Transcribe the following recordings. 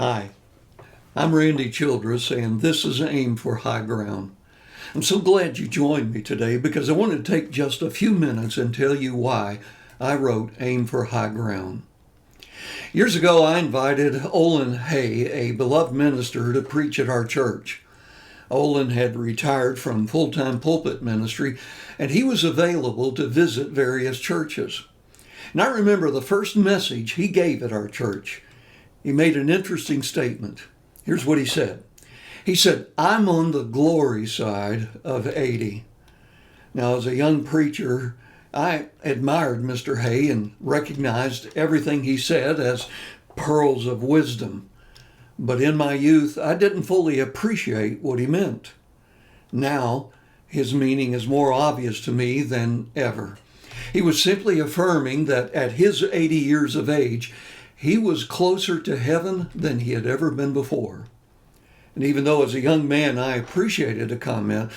Hi, I'm Randy Childress, and this is Aim for High Ground. I'm so glad you joined me today because I want to take just a few minutes and tell you why I wrote Aim for High Ground. Years ago, I invited Olin Hay, a beloved minister, to preach at our church. Olin had retired from full-time pulpit ministry, and he was available to visit various churches. And I remember the first message he gave at our church. He made an interesting statement. Here's what he said. He said, "I'm on the glory side of 80. Now, as a young preacher, I admired Mr. Hay and recognized everything he said as pearls of wisdom. But in my youth, I didn't fully appreciate what he meant. Now, his meaning is more obvious to me than ever. He was simply affirming that at his 80 years of age, he was closer to heaven than he had ever been before. And even though as a young man I appreciated the comment,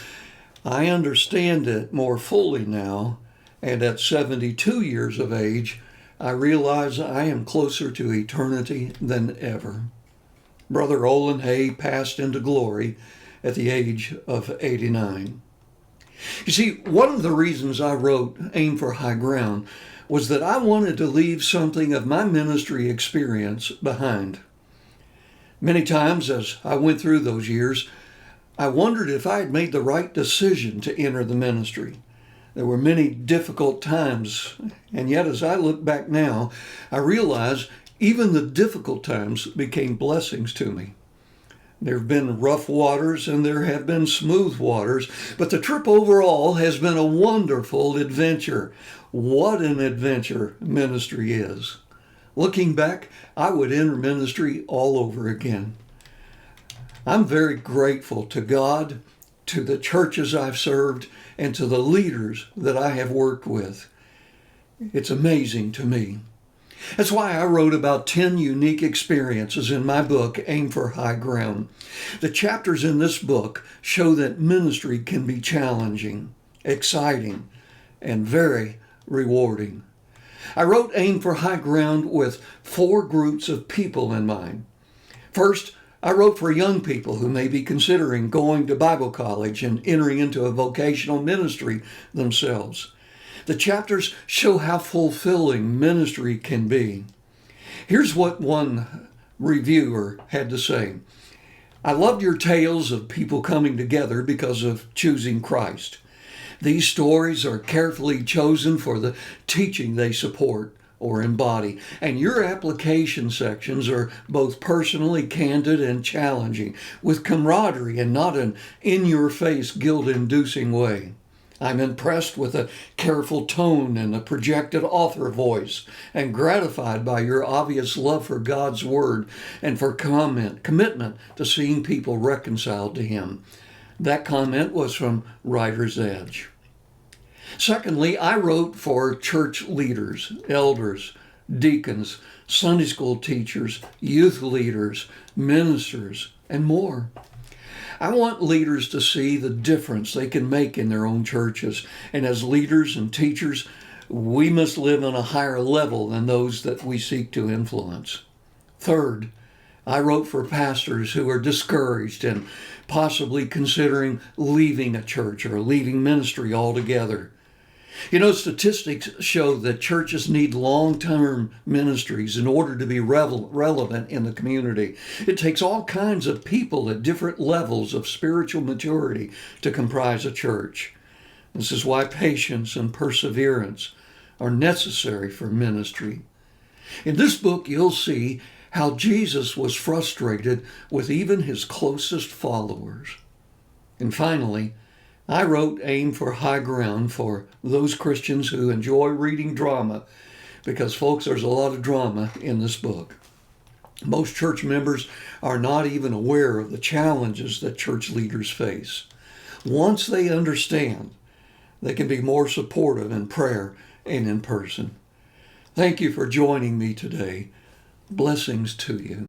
I understand it more fully now, and at 72 years of age, I realize I am closer to eternity than ever." Brother Olin Hay passed into glory at the age of 89. You see, one of the reasons I wrote Aim for High Ground was that I wanted to leave something of my ministry experience behind. Many times as I went through those years, I wondered if I had made the right decision to enter the ministry. There were many difficult times, and yet as I look back now, I realize even the difficult times became blessings to me. There have been rough waters and there have been smooth waters, but the trip overall has been a wonderful adventure. What an adventure ministry is. Looking back, I would enter ministry all over again. I'm very grateful to God, to the churches I've served, and to the leaders that I have worked with. It's amazing to me. That's why I wrote about 10 unique experiences in my book, Aim for High Ground. The chapters in this book show that ministry can be challenging, exciting, and very rewarding. I wrote Aim for High Ground with 4 groups of people in mind. First, I wrote for young people who may be considering going to Bible college and entering into a vocational ministry themselves. The chapters show how fulfilling ministry can be. Here's what one reviewer had to say. "I loved your tales of people coming together because of choosing Christ. These stories are carefully chosen for the teaching they support or embody, and your application sections are both personally candid and challenging, with camaraderie and not an in-your-face, guilt-inducing way. I'm impressed with a careful tone and a projected author voice, and gratified by your obvious love for God's Word and for commitment to seeing people reconciled to Him." That comment was from Writer's Edge. Secondly, I wrote for church leaders, elders, deacons, Sunday school teachers, youth leaders, ministers, and more. I want leaders to see the difference they can make in their own churches. And as leaders and teachers, we must live on a higher level than those that we seek to influence. Third, I wrote for pastors who are discouraged and possibly considering leaving a church or leaving ministry altogether. You know, statistics show that churches need long-term ministries in order to be relevant in the community. It takes all kinds of people at different levels of spiritual maturity to comprise a church. This is why patience and perseverance are necessary for ministry. In this book, you'll see how Jesus was frustrated with even his closest followers. And finally, I wrote Aim for High Ground for those Christians who enjoy reading drama, because, folks, there's a lot of drama in this book. Most church members are not even aware of the challenges that church leaders face. Once they understand, they can be more supportive in prayer and in person. Thank you for joining me today. Blessings to you.